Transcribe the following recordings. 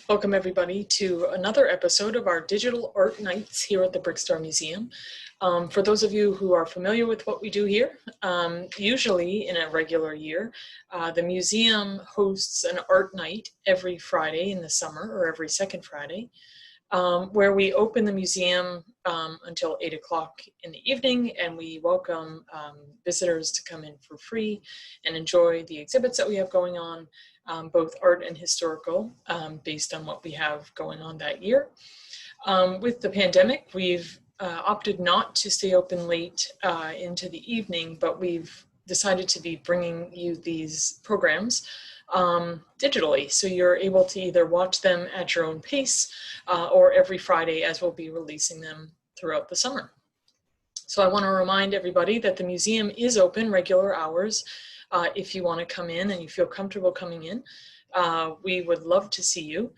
Welcome everybody to another episode of our digital art nights here at the Brickstar Museum. For those of you who are familiar with what we do here, usually in a regular year, the museum hosts an art night every Friday in the summer or every second Friday, where we open the museum until 8 o'clock in the evening, and we welcome visitors to come in for free and enjoy the exhibits that we have going on, both art and historical, based on what we have going on that year. With the pandemic, we've opted not to stay open late into the evening, but we've decided to be bringing you these programs digitally, so you're able to either watch them at your own pace or every Friday, as we'll be releasing them throughout the summer. So I want to remind everybody that the museum is open regular hours. If you want to come in and you feel comfortable coming in, we would love to see you.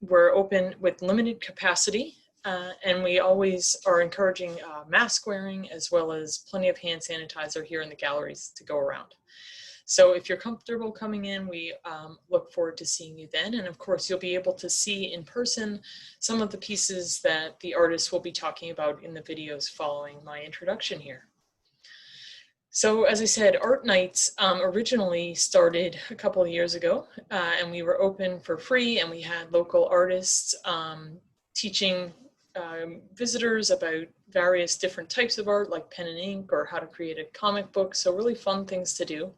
We're open with limited capacity, and we always are encouraging mask wearing, as well as plenty of hand sanitizer here in the galleries to go around. So if you're comfortable coming in, we look forward to seeing you then. And of course, you'll be able to see in person some of the pieces that the artists will be talking about in the videos following my introduction here. So as I said, art nights originally started a couple of years ago, and we were open for free, and we had local artists teaching visitors about various different types of art, like pen and ink or how to create a comic book. So really fun things to do.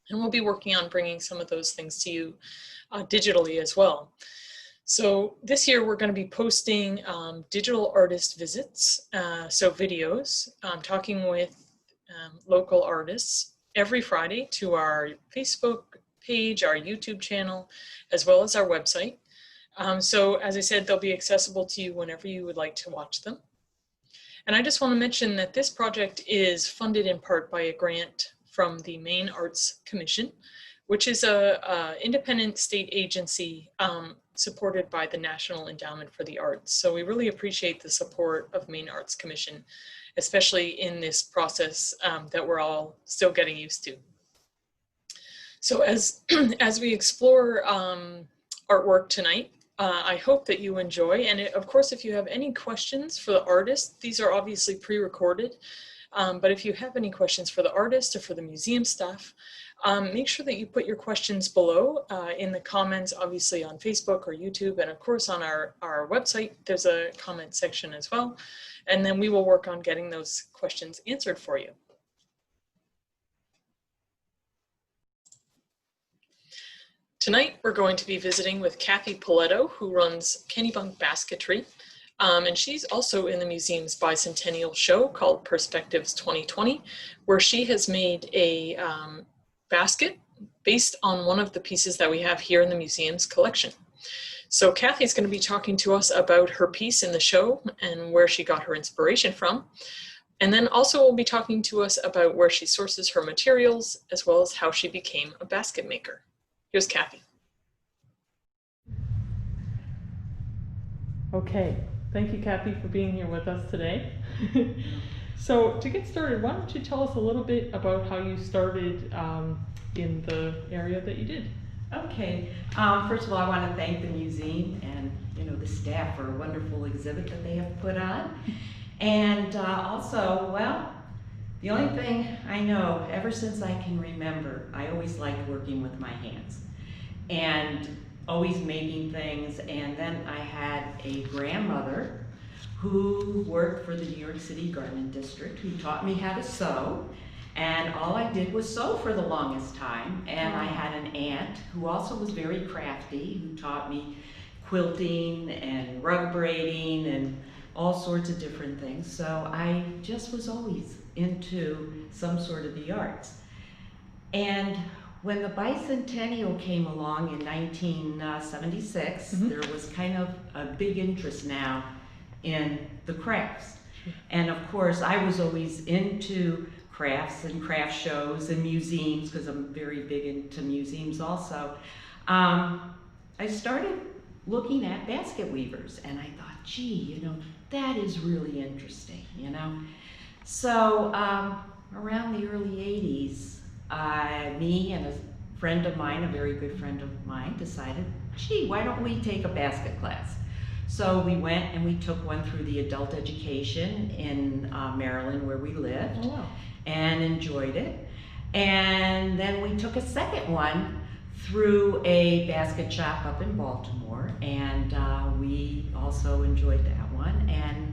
And we'll be working on bringing some of those things to you digitally as well. So this year we're going to be posting digital artist visits, so videos, talking with local artists every Friday to our Facebook page, our YouTube channel, as well as our website. So as I said, they'll be accessible to you whenever you would like to watch them. And I just want to mention that this project is funded in part by a grant from the Maine Arts Commission, which is a independent state agency supported by the National Endowment for the Arts. So we really appreciate the support of Maine Arts Commission, especially in this process that we're all still getting used to. So as we explore artwork tonight, I hope that you enjoy. And of course, if you have any questions for the artist, these are obviously pre-recorded. But if you have any questions for the artist or for the museum staff, make sure that you put your questions below in the comments, obviously on Facebook or YouTube, and of course on our website, there's a comment section as well. And then we will work on getting those questions answered for you. Tonight, we're going to be visiting with Kathy Polletto, who runs Kennebunk Basketry. And she's also in the museum's bicentennial show called Perspectives 2020, where she has made a basket based on one of the pieces that we have here in the museum's collection. So Kathy's going to be talking to us about her piece in the show and where she got her inspiration from. And then also will be talking to us about where she sources her materials, as well as how she became a basket maker. Here's Kathy. Okay. Thank you, Kathy, for being here with us today. So to get started, why don't you tell us a little bit about how you started in the area that you did? Okay. First of all, I want to thank the museum and the staff for a wonderful exhibit that they have put on. And also, well, the only thing I know, ever since I can remember, I always liked working with my hands. And always making things. And then I had a grandmother who worked for the New York City Garment District, who taught me how to sew. And all I did was sew for the longest time. And I had an aunt who also was very crafty, who taught me quilting and rug braiding and all sorts of different things. So I just was always into some sort of the arts. And when the bicentennial came along in 1976, there was kind of a big interest now in the crafts. And of course, I was always into crafts and craft shows and museums, because I'm very big into museums also. I started looking at basket weavers, and I thought, gee, that is really interesting, So around the early 80s, me and a friend of mine, a very good friend of mine, decided gee, why don't we take a basket class? So we went and we took one through the adult education in Maryland, where we lived, Oh, wow. and enjoyed it. And then we took a second one through a basket shop up in Baltimore, and we also enjoyed that one. And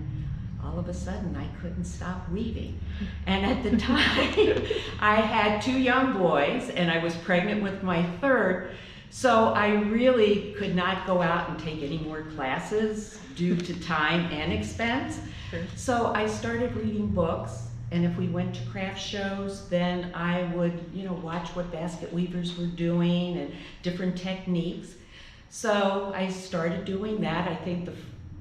all of a sudden, I couldn't stop weaving. And at the time, I had 2 young boys, and I was pregnant with my third, so I really could not go out and take any more classes due to time and expense. Sure. So I started reading books, and if we went to craft shows, then I would, watch what basket weavers were doing and different techniques. So I started doing that. I think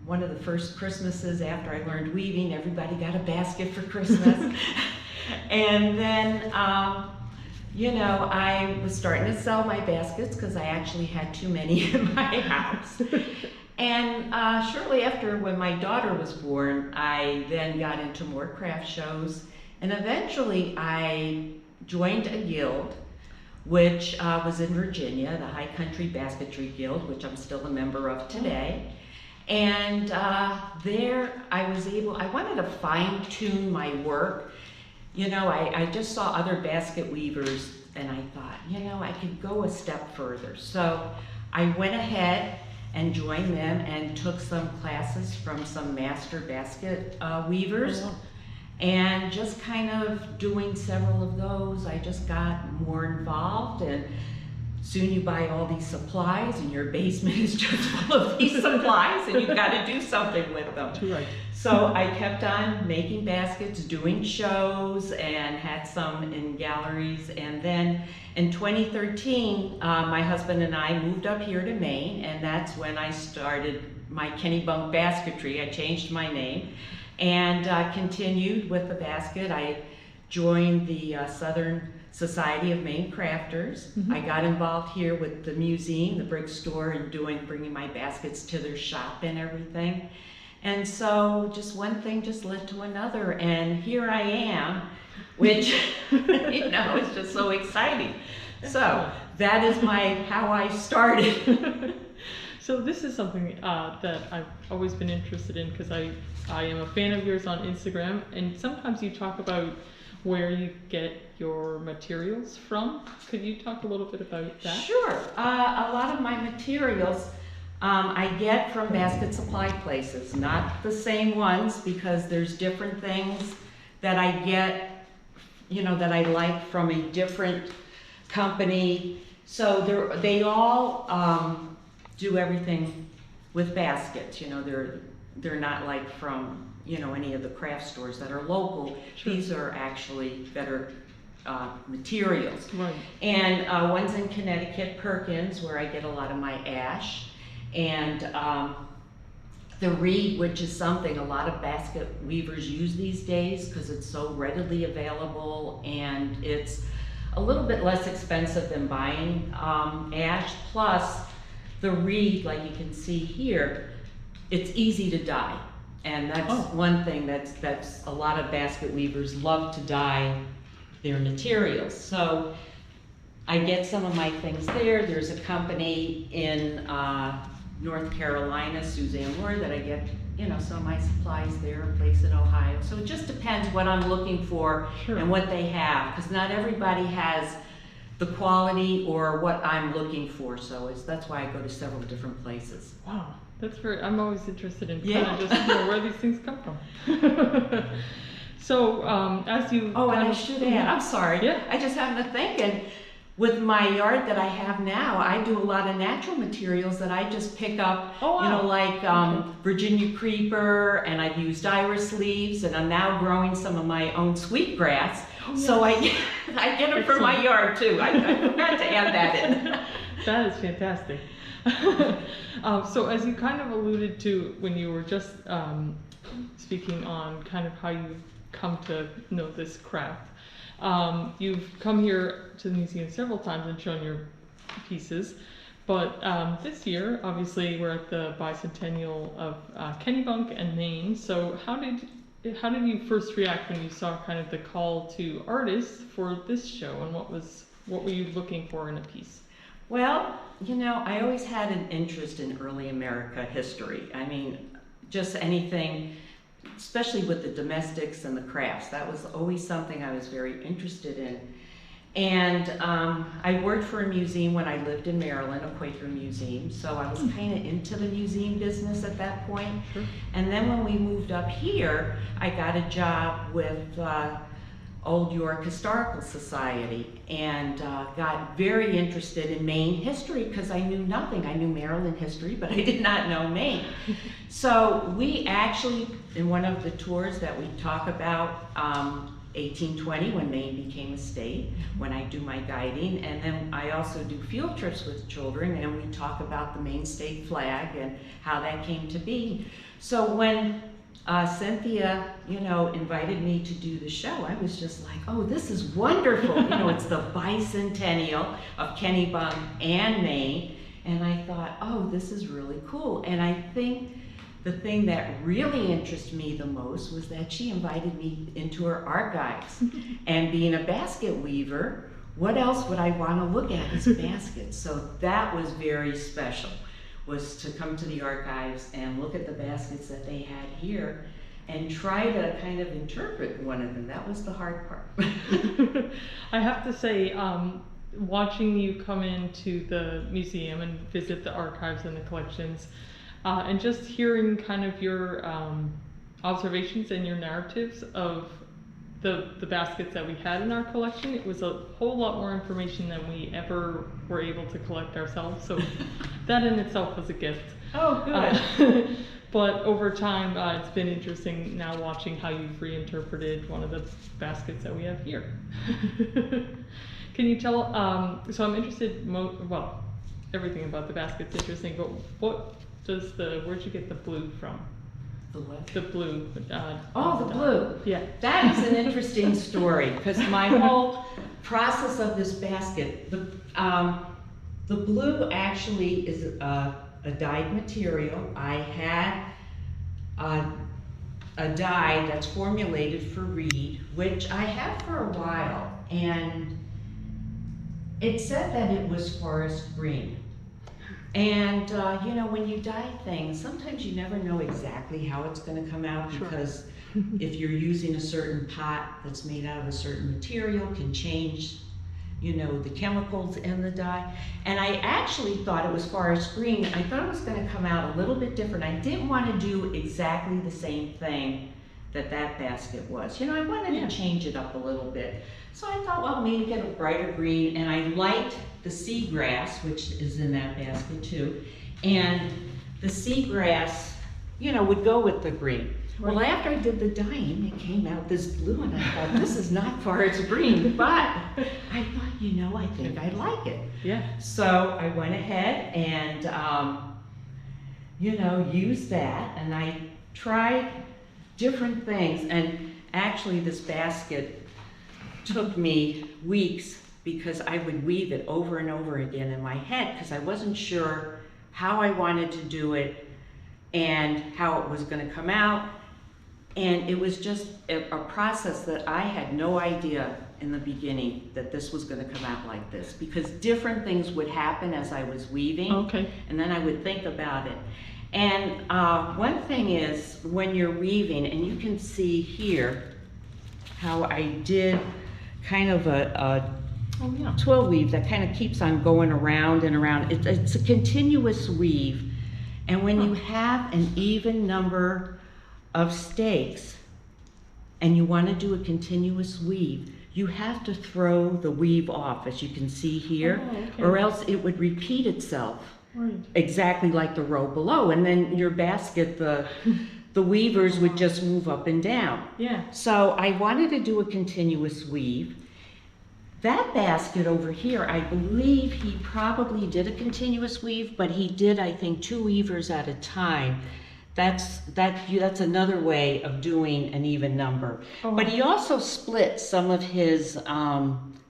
one of the first Christmases after I learned weaving, everybody got a basket for Christmas. And then, I was starting to sell my baskets because I actually had too many in my house. And shortly after, when my daughter was born, I then got into more craft shows. And eventually I joined a guild, which was in Virginia, the High Country Basketry Guild, which I'm still a member of today. And there I wanted to fine tune my work. I just saw other basket weavers, and I thought, I could go a step further. So I went ahead and joined them and took some classes from some master basket weavers. Oh, wow. And just kind of doing several of those, I just got more involved, and soon you buy all these supplies and your basement is just full of these supplies, and you've got to do something with them. Right. So I kept on making baskets, doing shows, and had some in galleries. And then in 2013, my husband and I moved up here to Maine, and that's when I started my Kennebunk Basketry. I changed my name and continued with the basket. I joined the Southern Society of Maine Crafters. Mm-hmm. I got involved here with the museum, the brick store, and bringing my baskets to their shop and everything. And so just one thing just led to another, and here I am, which is just so exciting. So that is how I started. So this is something that I've always been interested in, because I am a fan of yours on Instagram, and sometimes you talk about where you get your materials from. Could you talk a little bit about that? Sure. A lot of my materials I get from basket supply places, not the same ones, because there's different things that I get, that I like from a different company. So they all do everything with baskets. They're not like from any of the craft stores that are local. Sure. These are actually better materials. Right. And one's in Connecticut, Perkins, where I get a lot of my ash. And the reed, which is something a lot of basket weavers use these days because it's so readily available, and it's a little bit less expensive than buying ash. Plus, the reed, like you can see here, it's easy to dye. And that's one thing that's a lot of basket weavers love to dye their materials. So I get some of my things there. There's a company in North Carolina, Suzanne Lord, that I get some of my supplies there, a place in Ohio. So it just depends what I'm looking for. Sure. And what they have, because not everybody has the quality or what I'm looking for. So that's why I go to several different places. Wow. I'm always interested in kind of just where these things come from. So as you... Oh, and I should add, I'm sorry. Yeah. I just happened to think, and with my yard that I have now, I do a lot of natural materials that I just pick up, like Virginia creeper, and I've used iris leaves, and I'm now growing some of my own sweetgrass. Oh, yes. So I get them from my yard too. I forgot to add that in. That is fantastic. So as you kind of alluded to when you were just speaking on kind of how you've come to know this craft, you've come here to the museum several times and shown your pieces, but this year, obviously, we're at the bicentennial of Kennebunk and Maine. So how did you first react when you saw kind of the call to artists for this show, and what were you looking for in a piece? Well, you know, I always had an interest in early America history. I mean, just anything, especially with the domestics and the crafts. That was always something I was very interested in. And I worked for a museum when I lived in Maryland, a Quaker museum, so I was kind of into the museum business at that point. Sure. And then when we moved up here, I got a job with Old York Historical Society and got very interested in Maine history because I knew nothing. I knew Maryland history, but I did not know Maine. So we actually, in one of the tours that we talk about, 1820 when Maine became a state, when I do my guiding, and then I also do field trips with children and we talk about the Maine state flag and how that came to be. So when Cynthia, you know, invited me to do the show, I was just like, oh, this is wonderful. You know, it's the bicentennial of Kennebunk and Maine, and I thought, oh, this is really cool. And I think the thing that really interested me the most was that she invited me into her archives. And being a basket weaver, what else would I want to look at as baskets? So that was very special, was to come to the archives and look at the baskets that they had here and try to kind of interpret one of them. That was the hard part. I have to say, watching you come into the museum and visit the archives and the collections, and just hearing kind of your observations and your narratives of the baskets that we had in our collection, it was a whole lot more information than we ever were able to collect ourselves. So that in itself was a gift. Oh, good. But over time, it's been interesting now watching how you've reinterpreted one of the baskets that we have here. Can you tell, so I'm interested, well, everything about the basket's interesting, but where'd you get the blue from? The what? The blue. Oh, the blue. Yeah. That is an interesting story because my whole process of this basket, the blue actually is a dyed material. I had a dye that's formulated for reed, which I have for a while, and it said that it was forest green. And you know, when you dye things, sometimes you never know exactly how it's going to come out. Sure. Because if you're using a certain pot that's made out of a certain material, can change, you know, the chemicals in the dye. And I actually thought it was forest green. I thought it was going to come out a little bit different. I didn't want to do exactly the same thing that basket was. You know, I wanted to change it up a little bit. So I thought, well, maybe get a brighter green, and I liked the seagrass, which is in that basket too. And the seagrass, you know, would go with the green. Right. Well, after I did the dyeing, it came out this blue, and I thought, this is not forest green, but I thought, you know, I think I like it. Yeah. So I went ahead and, you know, used that, and I tried different things. And actually, this basket took me weeks because I would weave it over and over again in my head because I wasn't sure how I wanted to do it and how it was going to come out. And it was just a process that I had no idea in the beginning that this was going to come out like this, because different things would happen as I was weaving. Okay. And then I would think about it. And one thing is when you're weaving, and you can see here how I did kind of a 12 weave that kind of keeps on going around and around. It's a continuous weave. And when you have an even number of stakes and you want to do a continuous weave, you have to throw the weave off, as you can see here, or else it would repeat itself. Right. Exactly like the row below. And then your basket, the weavers would just move up and down. Yeah. So I wanted to do a continuous weave. That basket over here, I believe he probably did a continuous weave, but he did, I think, 2 weavers at a time. That's another way of doing an even number. Oh. But he also split some of his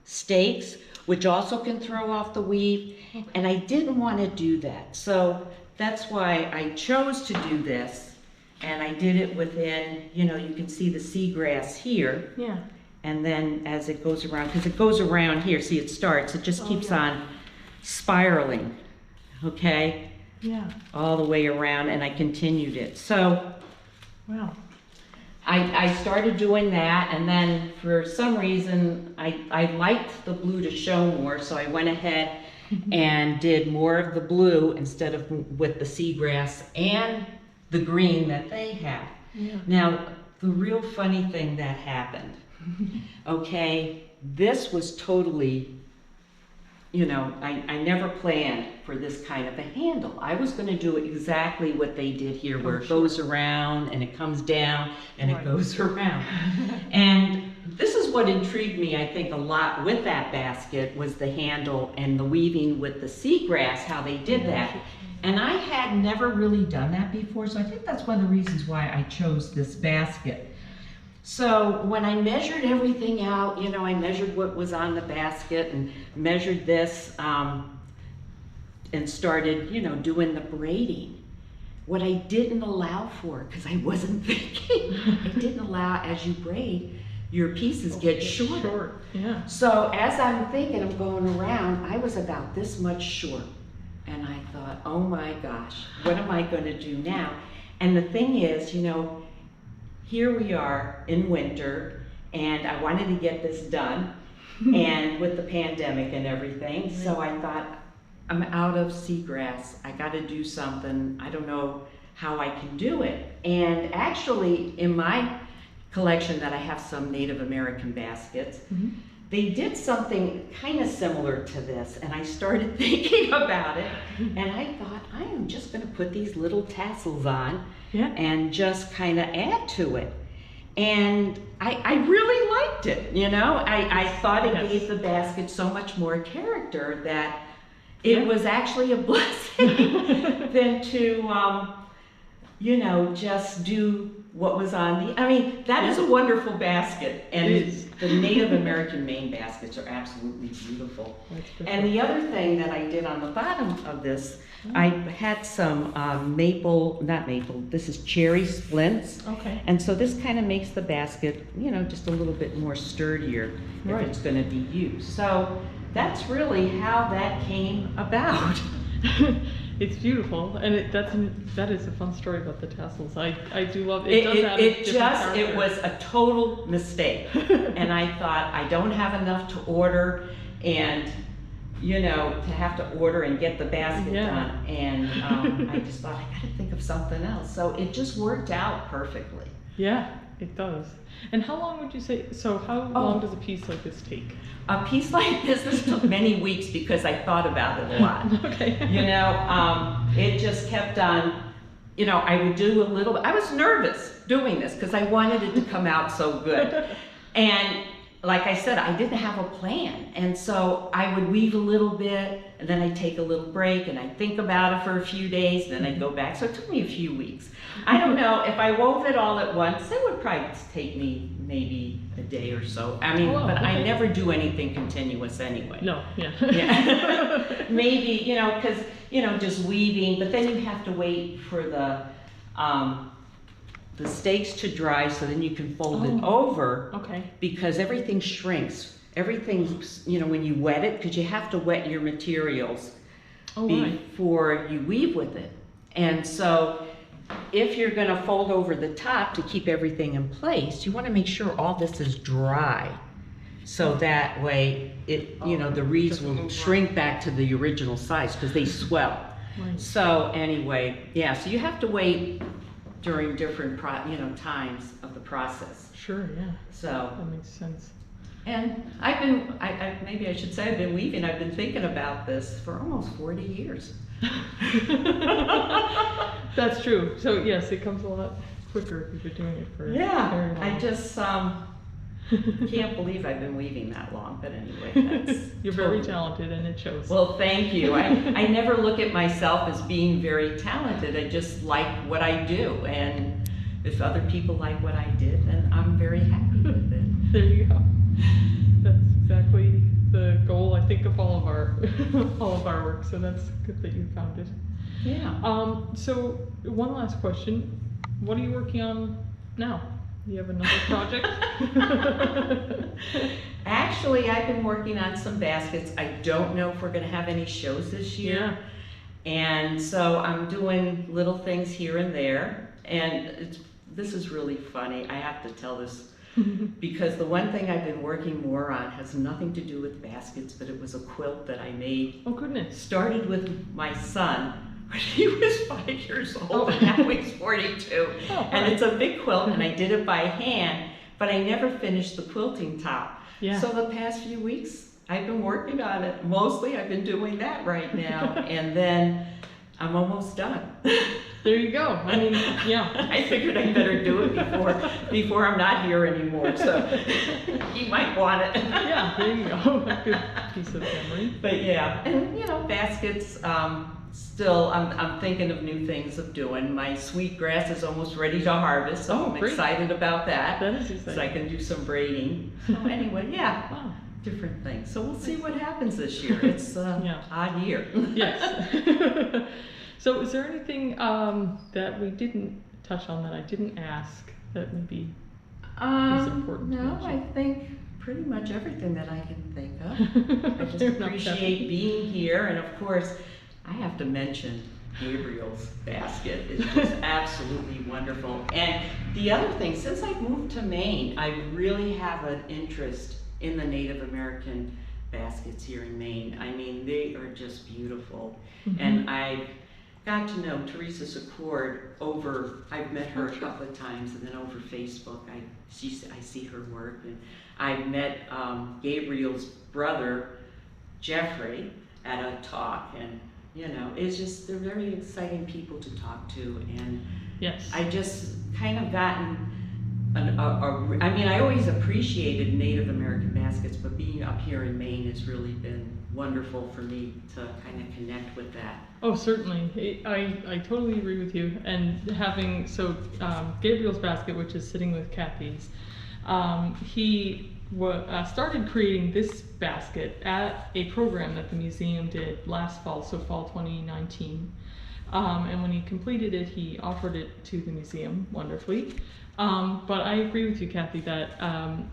stakes, which also can throw off the weave, and I didn't want to do that. So that's why I chose to do this, and I did it within, you know, you can see the seagrass here. Yeah. And then as it goes around, because it goes around here, see it starts, it just keeps on spiraling, okay, Yeah. all the way around, and I continued it. So Wow. I started doing that, and then for some reason I liked the blue to show more, so I went ahead and did more of the blue instead of with the seagrass and the green that they have. Yeah. Now, the real funny thing that happened, okay, this was totally, you know, I never planned for this kind of a handle. I was gonna do exactly what they did here, where it goes around and it comes down and it goes around. And this is what intrigued me, I think, a lot with that basket, was the handle and the weaving with the seagrass, how they did that. And I had never really done that before, so I think that's one of the reasons why I chose this basket. So when I measured everything out, you know, I measured what was on the basket and measured this and started, you know, doing the braiding. What I didn't allow for, because I wasn't thinking, I didn't allow, as you braid, your pieces get shorter. Short. Yeah. So as I'm thinking, I'm going around, I was about this much short. And I thought, oh my gosh, what am I going to do now? And the thing is, you know, here we are in winter, and I wanted to get this done, and with the pandemic and everything, so I thought, I'm out of seagrass, I gotta do something, I don't know how I can do it. And actually, in my collection that I have some Native American baskets, they did something kind of similar to this, and I started thinking about it, and I thought, I am just gonna put these little tassels on and just kind of add to it. And I really liked it, you know? I thought it gave the basket so much more character that it was actually a blessing than to, you know, just do what was on the, I mean, that is a wonderful basket, and the Native American Maine baskets are absolutely beautiful. And the other thing that I did on the bottom of this, I had some maple, not maple, this is cherry splints. Okay. And so this kind of makes the basket, you know, just a little bit more sturdier if it's going to be used. So that's really how that came about. It's beautiful, and that is a fun story about the tassels. I do love it. It was a total mistake, and I thought, I don't have enough to order, and you know, to have to order and get the basket done, and I just thought, I gotta think of something else. So it just worked out perfectly. Yeah, it does. And how long would you say? So how long does a piece like this take? A piece like this took many weeks because I thought about it a lot. Okay. You know, it just kept on, you know, I would do a little, I was nervous doing this because I wanted it to come out so good. And like I said, I didn't have a plan. And so I would weave a little bit, and then I'd take a little break, and I'd think about it for a few days, and then I'd go back. So it took me a few weeks. I don't know, if I wove it all at once, it would probably take me maybe a day or so. I mean, but I never do anything continuous anyway. No, Yeah. Maybe, you know, because, you know, just weaving, but then you have to wait for the stakes to dry, so then you can fold it over. Okay. Because everything shrinks. Everything's, you know, when you wet it, because you have to wet your materials before you weave with it. And so if you're going to fold over the top to keep everything in place, you want to make sure all this is dry. So that way, it, you know, the reeds will shrink back to the original size because they swell. Right. So anyway, yeah, so you have to wait during different times of the process. Sure, yeah. So that makes sense. And I've been, maybe I should say I've been weaving, I've been thinking about this for almost 40 years. That's true. So yes, it comes a lot quicker if you're doing it for very long. I just can't believe I've been weaving that long, but anyway, that's You're very talented, and it shows. Well, thank you. I never look at myself as being very talented. I just like what I do, and if other people like what I did, then I'm very happy with it. There you go. That's exactly the goal, I think, of all of our all of our work. So that's good that you found it. Yeah. So one last question: what are you working on now? Do you have another project? Actually, I've been working on some baskets. I don't know if we're gonna have any shows this year. And so I'm doing little things here and there. And this is really funny. I have to tell this because the one thing I've been working more on has nothing to do with baskets, but it was a quilt that I made. Oh, goodness. Started with my son when he was 5 years old, and now he's 42. And it's a big quilt, and I did it by hand, but I never finished the quilting top. Yeah. So the past few weeks, I've been working on it. Mostly I've been doing that right now, and then I'm almost done. There you go. I mean, yeah. I figured I better do it before I'm not here anymore, so he might want it. Yeah, there you go. A good piece of memory. But yeah, and you know, baskets, still, I'm thinking of new things of doing. My sweetgrass is almost ready to harvest, so I'm great. excited about that. That is exciting. So I can do some braiding. So anyway, yeah. Wow. Different things. So we'll see what happens this year. It's an odd year. Yes. So is there anything that we didn't touch on that I didn't ask that maybe is important to No, mention? I think pretty much everything that I can think of. I just appreciate being here, and of course, I have to mention Gabriel's basket is just absolutely wonderful. And the other thing, since I've moved to Maine, I really have an interest in the Native American baskets here in Maine. I mean, they are just beautiful. Mm-hmm. And I've got to know Teresa Secord I've met her a couple of times, and then over Facebook, I see her work. And I met Gabriel's brother, Jeffrey, at a talk, and you know, they're very exciting people to talk to, and Yes. I just kind of gotten I mean, I always appreciated Native American baskets, but being up here in Maine has really been wonderful for me to kind of connect with that. Oh, certainly. I totally agree with you. And having, Gabriel's basket, which is sitting with Kathy's, he started creating this basket at a program that the museum did last fall, so fall 2019. And when he completed it, he offered it to the museum wonderfully. But I agree with you, Kathy, that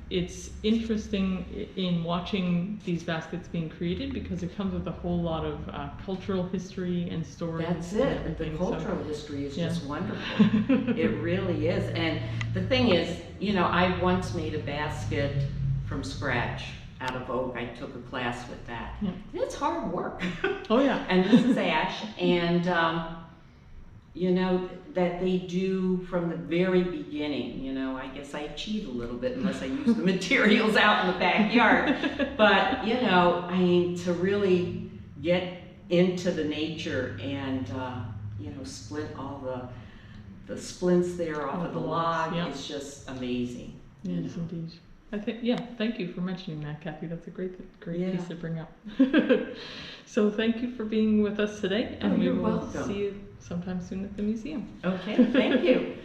it's interesting in watching these baskets being created because it comes with a whole lot of cultural history and stories. That's and it. everything. The cultural history is yeah. just wonderful. It really is. And the thing is, you know, I once made a basket from scratch out of oak. I took a class with that. Yeah. And it's hard work. Oh yeah. And this is ash, and you know, that they do from the very beginning. You know, I guess I cheat a little bit unless I use the materials out in the backyard. But, you know, I mean, to really get into the nature and, you know, split all the splints there off of the log yeah. is just amazing. Yes, indeed. I think, thank you for mentioning that, Kathy. That's a great Yeah. piece to bring up. So thank you for being with us today, and we you're will welcome. see you sometime soon at the museum. Okay, thank you.